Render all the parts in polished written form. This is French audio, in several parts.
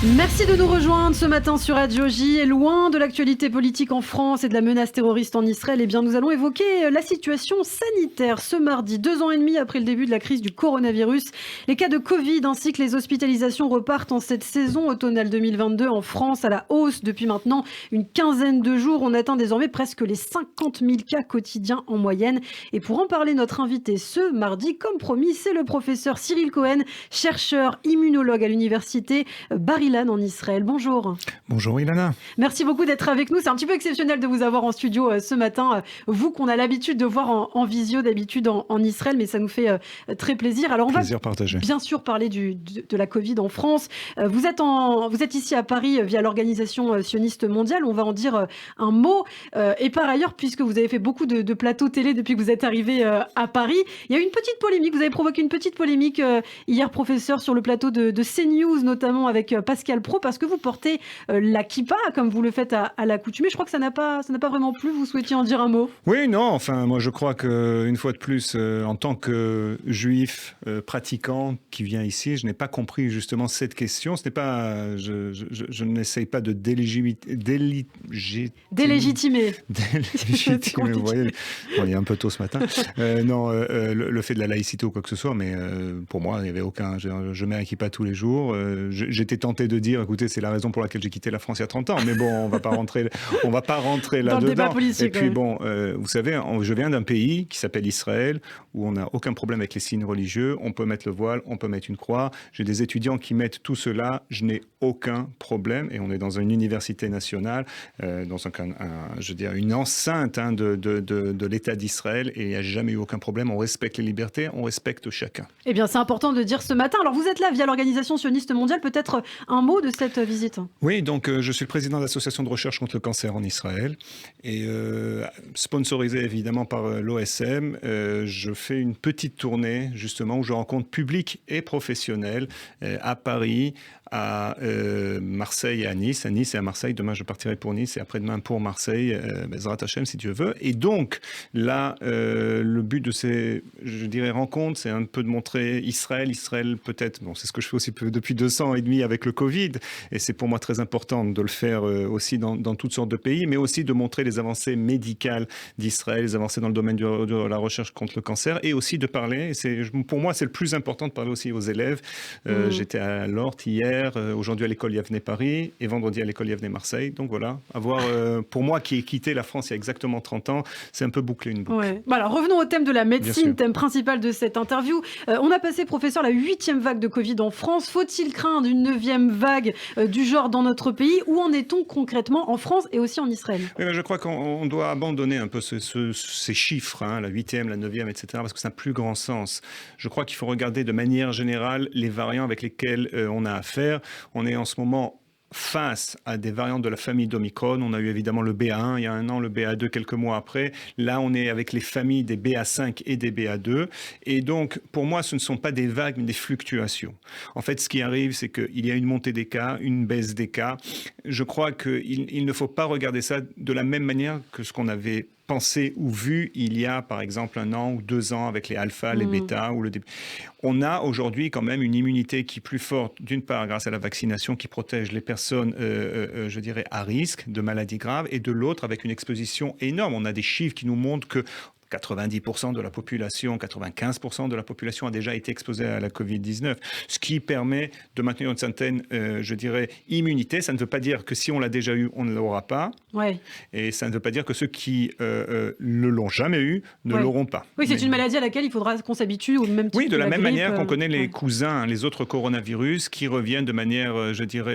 Merci de nous rejoindre ce matin sur Radio J. Et loin de l'actualité politique en France et de la menace terroriste en Israël, eh bien, nous allons évoquer la situation sanitaire. Ce mardi, 2 ans et demi après le début de la crise du coronavirus, les cas de Covid ainsi que les hospitalisations repartent en cette saison automnale 2022 en France à la hausse depuis maintenant une quinzaine de jours. On atteint désormais presque les 50 000 cas quotidiens en moyenne. Et pour en parler, notre invité ce mardi, comme promis, c'est le professeur Cyril Cohen, chercheur immunologue à l'université Bar-Ilan en Israël. Bonjour. Bonjour Ilana. Merci beaucoup d'être avec nous. C'est un petit peu exceptionnel de vous avoir en studio ce matin. Vous qu'on a l'habitude de voir en visio d'habitude en Israël, mais ça nous fait très plaisir. Alors on va partagé. Bien sûr parler de la Covid en France. Vous êtes ici à Paris via l'Organisation sioniste mondiale. On va en dire un mot. Et par ailleurs, puisque vous avez fait beaucoup de plateaux télé depuis que vous êtes arrivé à Paris, il y a eu une petite polémique. Vous avez provoqué une petite polémique hier, professeur, sur le plateau de CNews, notamment avec Pascal Praud, parce que vous portez la kippa, comme vous le faites à l'accoutumée. Je crois que ça n'a pas vraiment plu. Vous souhaitiez en dire un mot? Oui, non, enfin, moi je crois qu'une fois de plus, en tant que juif pratiquant qui vient ici, je n'ai pas compris justement cette question. Ce n'est pas, je n'essaye pas de délégitimer. Vous voyez, bon, il est un peu tôt ce matin. Non, le fait de la laïcité ou quoi que ce soit, mais pour moi, il n'y avait aucun. Je mets un kippa tous les jours. J'étais tenté de dire, écoutez, c'est la raison pour laquelle j'ai quitté la France il y a 30 ans. Mais bon, on va pas rentrer là-dedans. Dans le débat politique. Et puis bon, vous savez, je viens d'un pays qui s'appelle Israël, où on n'a aucun problème avec les signes religieux. On peut mettre le voile, on peut mettre une croix. J'ai des étudiants qui mettent tout cela. Je n'ai aucun problème. Et on est dans une université nationale, dans une enceinte de l'État d'Israël. Et il n'y a jamais eu aucun problème. On respecte les libertés, on respecte chacun. Eh bien, c'est important de dire ce matin. Alors, vous êtes là via l'Organisation sioniste mondiale. Peut-être un mot de cette visite? Oui, donc je suis le président de l'association de recherche contre le cancer en Israël et sponsorisé évidemment par l'OSM. Je fais une petite tournée justement où je rencontre public et professionnels à Paris, à Marseille et à Nice. À Nice et à Marseille. Demain, je partirai pour Nice et après-demain pour Marseille. Bezrat Hashem, si Dieu veut. Et donc, là, le but de ces, rencontres, c'est un peu de montrer Israël peut-être, bon, c'est ce que je fais aussi depuis 2 ans et demi avec le Covid. Et c'est pour moi très important de le faire aussi dans toutes sortes de pays, mais aussi de montrer les avancées médicales d'Israël, les avancées dans le domaine de la recherche contre le cancer, et aussi de parler, pour moi c'est le plus important de parler aussi aux élèves. J'étais à Lort hier, aujourd'hui à l'école Yavneh Paris, et vendredi à l'école Yavneh Marseille. Donc voilà, pour moi qui ai quitté la France il y a exactement 30 ans, c'est un peu boucler une boucle. Ouais. Bon, alors revenons au thème de la médecine, thème principal de cette interview. On a passé, professeur, la 8e vague de Covid en France. Faut-il craindre une 9e vague du genre dans notre pays? Où en est-on concrètement en France et aussi en Israël? Oui, je crois qu'on doit abandonner un peu ces chiffres, la 8e, la 9e, etc., parce que ça n'a plus grand sens. Je crois qu'il faut regarder de manière générale les variants avec lesquels on a affaire. On est en ce moment face à des variantes de la famille d'Omicron. On a eu évidemment le BA1 il y a 1 an, le BA2 quelques mois après. Là, on est avec les familles des BA5 et des BA2. Et donc, pour moi, ce ne sont pas des vagues, mais des fluctuations. En fait, ce qui arrive, c'est qu'il y a une montée des cas, une baisse des cas. Je crois qu'il ne faut pas regarder ça de la même manière que ce qu'on avait pensé ou vu il y a par exemple 1 an ou 2 ans avec les alpha, les bêta ou le début. On a aujourd'hui quand même une immunité qui est plus forte, d'une part grâce à la vaccination qui protège les personnes, à risque de maladies graves, et de l'autre avec une exposition énorme. On a des chiffres qui nous montrent que 90% de la population, 95% de la population a déjà été exposée à la Covid-19, ce qui permet de maintenir une certaine, immunité. Ça ne veut pas dire que si on l'a déjà eu, on ne l'aura pas. Ouais. Et ça ne veut pas dire que ceux qui ne l'ont jamais eu ne l'auront pas. Oui, c'est une maladie à laquelle il faudra qu'on s'habitue au même type. Oui, de la même manière qu'on connaît les cousins, les autres coronavirus qui reviennent de manière,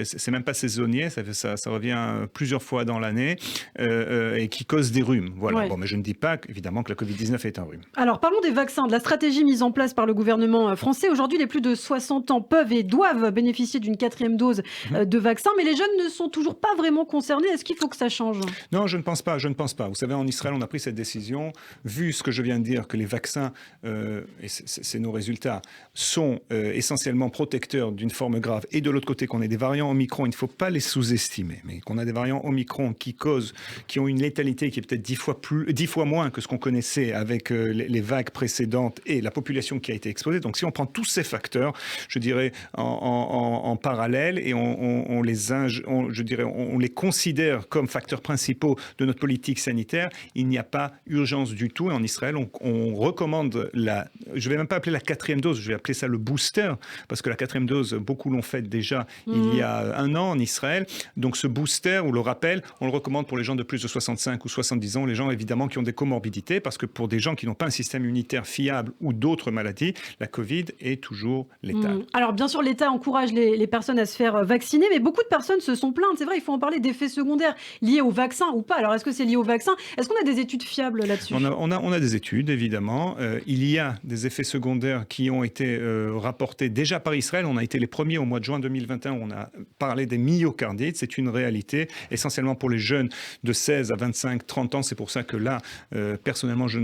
c'est même pas saisonnier, ça revient plusieurs fois dans l'année et qui causent des rhumes. Voilà. Ouais. Bon, mais je ne dis pas évidemment que la Covid-19 est un rhume. Alors, parlons des vaccins, de la stratégie mise en place par le gouvernement français. Aujourd'hui, les plus de 60 ans peuvent et doivent bénéficier d'une 4e dose de vaccin, mais les jeunes ne sont toujours pas vraiment concernés. Est-ce qu'il faut que ça change? Non, je ne pense pas. Vous savez, en Israël, on a pris cette décision, vu ce que je viens de dire, que les vaccins, et c'est nos résultats, sont essentiellement protecteurs d'une forme grave, et de l'autre côté, qu'on ait des variants Omicron, il ne faut pas les sous-estimer, mais qu'on a des variants Omicron qui ont une létalité qui est peut-être 10 fois moins que ce qu'on connaissait passé avec les vagues précédentes et la population qui a été exposée. Donc si on prend tous ces facteurs, je dirais, en parallèle et on les considère comme facteurs principaux de notre politique sanitaire, il n'y a pas urgence du tout. Et en Israël, on recommande je ne vais même pas appeler la 4e dose, je vais appeler ça le booster, parce que la 4e dose, beaucoup l'ont faite déjà il y a 1 an en Israël. Donc ce booster ou le rappel, on le recommande pour les gens de plus de 65 ou 70 ans, les gens évidemment qui ont des comorbidités, parce que pour des gens qui n'ont pas un système immunitaire fiable ou d'autres maladies, la Covid est toujours létale. Alors bien sûr, l'État encourage les personnes à se faire vacciner, mais beaucoup de personnes se sont plaintes. C'est vrai, il faut en parler d'effets secondaires liés au vaccin ou pas. Alors est-ce que c'est lié au vaccin? Est-ce qu'on a des études fiables là-dessus? On a des études, évidemment. Il y a des effets secondaires qui ont été rapportés déjà par Israël. On a été les premiers au mois de juin 2021 où on a parlé des myocardites. C'est une réalité, essentiellement pour les jeunes de 16 à 25, 30 ans. C'est pour ça que là, personnellement, je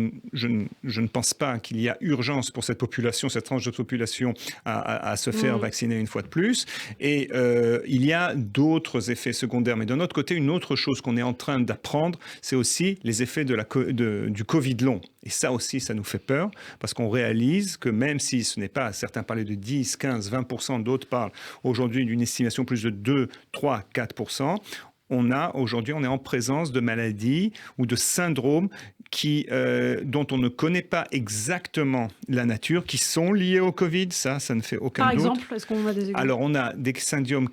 ne pense pas qu'il y a urgence pour cette population, cette tranche de population à se faire vacciner une fois de plus. Et il y a d'autres effets secondaires. Mais d'un autre côté, une autre chose qu'on est en train d'apprendre, c'est aussi les effets du Covid long. Et ça aussi, ça nous fait peur, parce qu'on réalise que même si ce n'est pas, certains parlaient de 10, 15, 20%, d'autres parlent aujourd'hui d'une estimation plus de 2, 3, 4%, on est en présence de maladies ou de syndromes dont on ne connaît pas exactement la nature, qui sont liés au Covid, ça ne fait aucun doute. Par exemple, est-ce qu'on a des exemples? Alors, on a des syndromes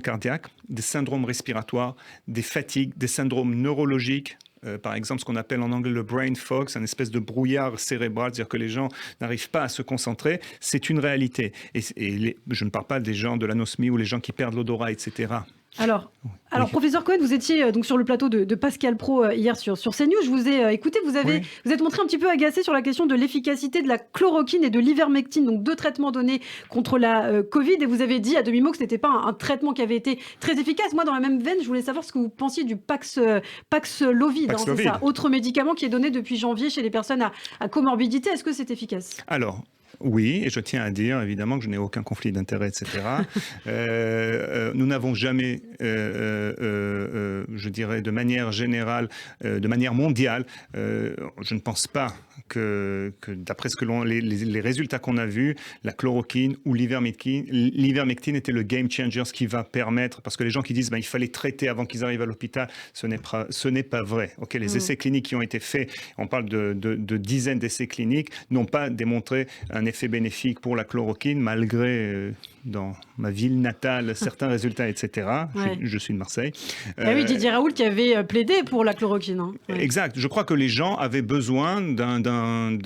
cardiaques, des syndromes respiratoires, des fatigues, des syndromes neurologiques. Par exemple, ce qu'on appelle en anglais le brain fog, c'est une espèce de brouillard cérébral, c'est-à-dire que les gens n'arrivent pas à se concentrer. C'est une réalité. Je ne parle pas des gens de l'anosmie ou les gens qui perdent l'odorat, etc. Alors, professeur Cohen, vous étiez donc sur le plateau de Pascal Praud hier sur CNews. Je vous ai écouté, vous êtes montré un petit peu agacé sur la question de l'efficacité de la chloroquine et de l'ivermectine, donc 2 traitements donnés contre la Covid. Et vous avez dit à demi-mot que ce n'était pas un traitement qui avait été très efficace. Moi, dans la même veine, je voulais savoir ce que vous pensiez du Paxlovid, c'est ça, autre médicament qui est donné depuis janvier chez les personnes à comorbidité. Est-ce que c'est efficace? Alors, oui, et je tiens à dire évidemment que je n'ai aucun conflit d'intérêt, etc. Nous n'avons jamais, je dirais de manière générale, de manière mondiale, je ne pense pas que d'après les résultats qu'on a vus, la chloroquine ou l'ivermectine était le game changer, ce qui va permettre, parce que les gens qui disent il fallait traiter avant qu'ils arrivent à l'hôpital, ce n'est pas vrai. Okay, les essais cliniques qui ont été faits, on parle de dizaines d'essais cliniques, n'ont pas démontré un effet bénéfique pour la chloroquine, malgré dans ma ville natale certains résultats, etc. Ouais. Je suis de Marseille. Oui, Didier Raoult qui avait plaidé pour la chloroquine. Hein. Ouais. Exact. Je crois que les gens avaient besoin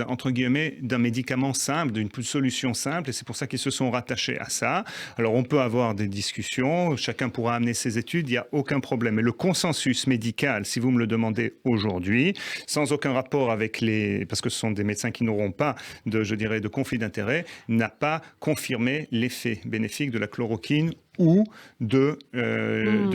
entre guillemets, d'un médicament simple, d'une solution simple, et c'est pour ça qu'ils se sont rattachés à ça. Alors, on peut avoir des discussions, chacun pourra amener ses études, il n'y a aucun problème. Mais le consensus médical, si vous me le demandez aujourd'hui, sans aucun rapport avec parce que ce sont des médecins qui n'auront pas de conflit d'intérêt, n'a pas confirmé l'effet bénéfique de la chloroquine ou de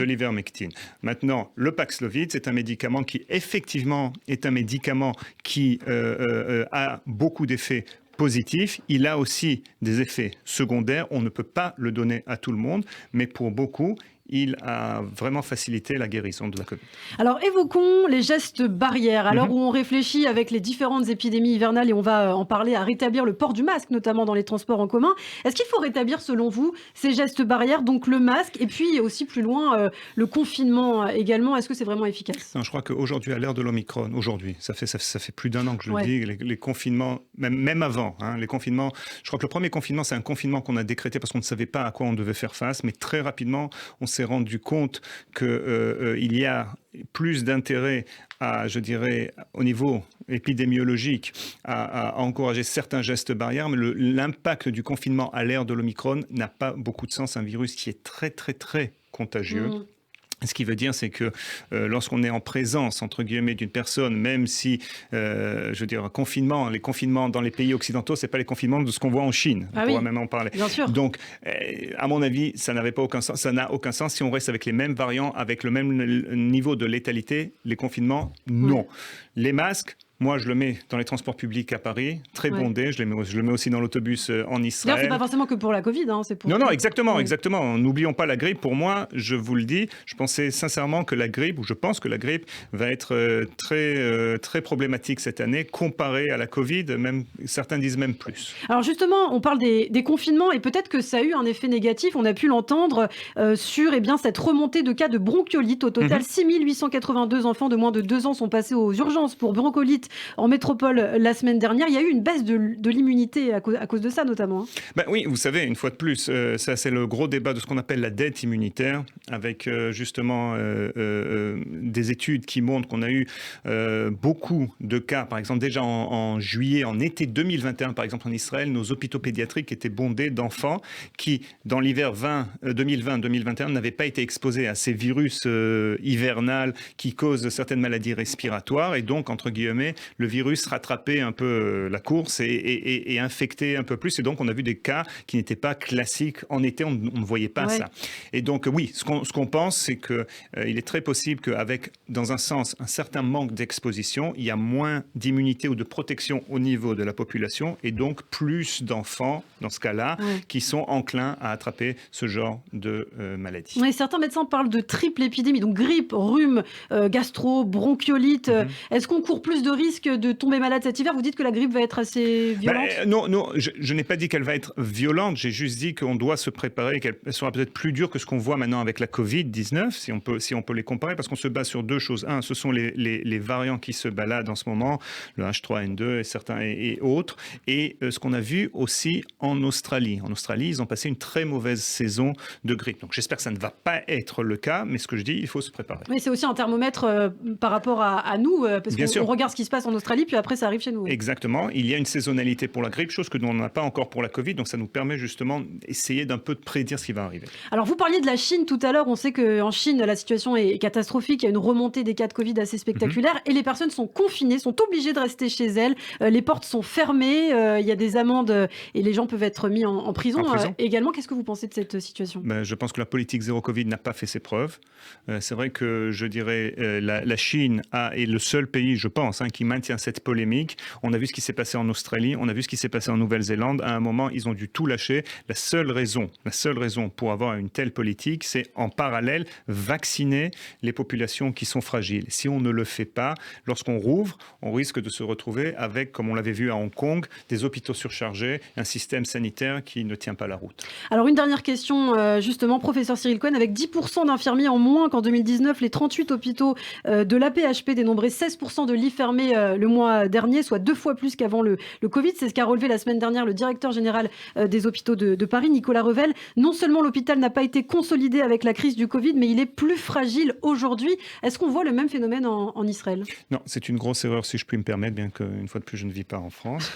l'ivermectine. Maintenant, le Paxlovid, c'est un médicament qui effectivement est un médicament qui a beaucoup d'effets positifs. Il a aussi des effets secondaires. On ne peut pas le donner à tout le monde, mais pour beaucoup, il a vraiment facilité la guérison de la Covid. Alors, évoquons les gestes barrières. À l'heure où on réfléchit avec les différentes épidémies hivernales, et on va en parler, à rétablir le port du masque, notamment dans les transports en commun. Est-ce qu'il faut rétablir, selon vous, ces gestes barrières, donc le masque, et puis aussi plus loin, le confinement également? Est-ce que c'est vraiment efficace? Non, je crois qu'aujourd'hui, à l'ère de l'Omicron, ça fait plus d'1 an que je le dis, les confinements, même avant, les confinements, je crois que le premier confinement, c'est un confinement qu'on a décrété parce qu'on ne savait pas à quoi on devait faire face, mais très rapidement, on s'est rendu compte qu'il y a plus d'intérêt au niveau épidémiologique à encourager certains gestes barrières, mais l'impact du confinement à l'ère de l'Omicron n'a pas beaucoup de sens. Un virus qui est très, très, très contagieux. Ce qui veut dire, c'est que lorsqu'on est en présence, entre guillemets, d'une personne, même si, les confinements dans les pays occidentaux, c'est pas les confinements de ce qu'on voit en Chine. On pourra même en parler. Bien sûr. Donc, à mon avis, ça n'a aucun sens. Si on reste avec les mêmes variants, avec le même niveau de létalité, les confinements, non. Les masques, Moi, je le mets dans les transports publics à Paris, très bondé. Je le mets aussi dans l'autobus en Israël. D'ailleurs, c'est pas forcément que pour la Covid, c'est pour... Non, exactement. N'oublions pas la grippe. Pour moi, je vous le dis, je pensais sincèrement que la grippe, ou je pense que la grippe va être très problématique cette année, comparée à la Covid, même, certains disent même plus. Alors justement, on parle des confinements, et peut-être que ça a eu un effet négatif, on a pu l'entendre, sur cette remontée de cas de bronchiolite. Au total, 6882 enfants de moins de 2 ans sont passés aux urgences pour bronchiolite en métropole la semaine dernière. Il y a eu une baisse de l'immunité à cause de ça, notamment. Oui, vous savez, une fois de plus, ça c'est le gros débat de ce qu'on appelle la dette immunitaire, avec justement des études qui montrent qu'on a eu beaucoup de cas, par exemple déjà en juillet, en été 2021, par exemple en Israël, nos hôpitaux pédiatriques étaient bondés d'enfants qui, dans l'hiver 2020-2021, n'avaient pas été exposés à ces virus hivernales qui causent certaines maladies respiratoires, et donc, entre guillemets, le virus rattrapait un peu la course et infectait un peu plus, et donc on a vu des cas qui n'étaient pas classiques en été, on ne voyait pas ça. Et donc oui, ce qu'on pense, c'est qu'il est très possible qu'avec, dans un sens, un certain manque d'exposition, il y a moins d'immunité ou de protection au niveau de la population, et donc plus d'enfants, dans ce cas-là, qui sont enclins à attraper ce genre de maladie. Oui, certains médecins parlent de triple épidémie, donc grippe, rhume, gastro, bronchiolite. Est-ce qu'on court plus de risques de tomber malade cet hiver? Vous dites que la grippe va être assez violente? Non, je n'ai pas dit qu'elle va être violente, j'ai juste dit qu'on doit se préparer, qu'elle sera peut-être plus dure que ce qu'on voit maintenant avec la Covid-19, si on peut les comparer, parce qu'on se base sur deux choses. Un, ce sont les variants qui se baladent en ce moment, le H3N2 et certains et autres, et ce qu'on a vu aussi en Australie. En Australie, ils ont passé une très mauvaise saison de grippe. Donc j'espère que ça ne va pas être le cas, mais ce que je dis, il faut se préparer. Mais c'est aussi un thermomètre par rapport à nous, parce qu'on regarde ce qui se passe en Australie, puis après ça arrive chez nous. Exactement. Il y a une saisonnalité pour la grippe, chose que l'on n'a pas encore pour la Covid, donc ça nous permet justement d'essayer d'un peu de prédire ce qui va arriver. Alors vous parliez de la Chine tout à l'heure, on sait qu'en Chine, la situation est catastrophique, il y a une remontée des cas de Covid assez spectaculaire, et les personnes sont confinées, sont obligées de rester chez elles, les portes sont fermées, il y a des amendes et les gens peuvent être mis en prison. Également, qu'est-ce que vous pensez de cette situation? Je pense que la politique zéro Covid n'a pas fait ses preuves. C'est vrai que je dirais la Chine est le seul pays, je pense, qui maintient cette polémique. On a vu ce qui s'est passé en Australie, on a vu ce qui s'est passé en Nouvelle-Zélande. À un moment, ils ont dû tout lâcher. La seule raison pour avoir une telle politique, c'est en parallèle vacciner les populations qui sont fragiles. Si on ne le fait pas, lorsqu'on rouvre, on risque de se retrouver avec, comme on l'avait vu à Hong Kong, des hôpitaux surchargés, un système sanitaire qui ne tient pas la route. Alors une dernière question, justement, professeur Cyril Cohen, avec 10% d'infirmiers en moins qu'en 2019, les 38 hôpitaux de l'AP-HP dénombraient 16% de lits fermés le mois dernier, soit 2 fois plus qu'avant le Covid. C'est ce qu'a relevé la semaine dernière le directeur général des hôpitaux de Paris, Nicolas Revel. Non seulement l'hôpital n'a pas été consolidé avec la crise du Covid, mais il est plus fragile aujourd'hui. Est-ce qu'on voit le même phénomène en Israël? Non, c'est une grosse erreur, si je puis me permettre, bien qu'une fois de plus, je ne vis pas en France.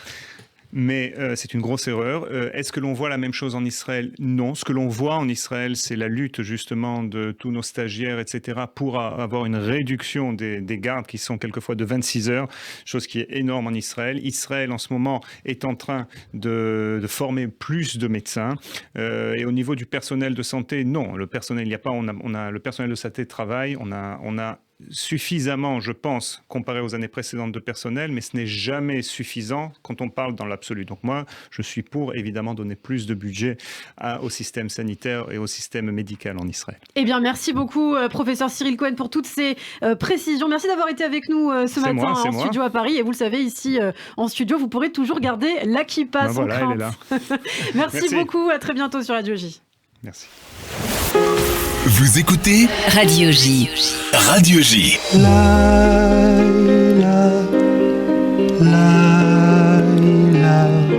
Mais c'est une grosse erreur. Est-ce que l'on voit la même chose en Israël? Non. Ce que l'on voit en Israël, c'est la lutte justement de tous nos stagiaires, etc., pour avoir une réduction des gardes qui sont quelquefois de 26 heures, chose qui est énorme en Israël. Israël, en ce moment, est en train de former plus de médecins. Et au niveau du personnel de santé, non. Le personnel, il n'y a pas. On a le personnel de santé travaille. On a suffisamment, je pense, comparé aux années précédentes de personnel, mais ce n'est jamais suffisant quand on parle dans l'absolu. Donc moi, je suis pour, évidemment, donner plus de budget au système sanitaire et au système médical en Israël. Eh bien, merci beaucoup, professeur Cyril Cohen, pour toutes ces précisions. Merci d'avoir été avec nous ce matin en studio à Paris. Et vous le savez, ici, en studio, vous pourrez toujours garder la kippa sans crainte. Elle est là. Merci beaucoup, à très bientôt sur Radio J. Merci. Vous écoutez Radio J. Radio J.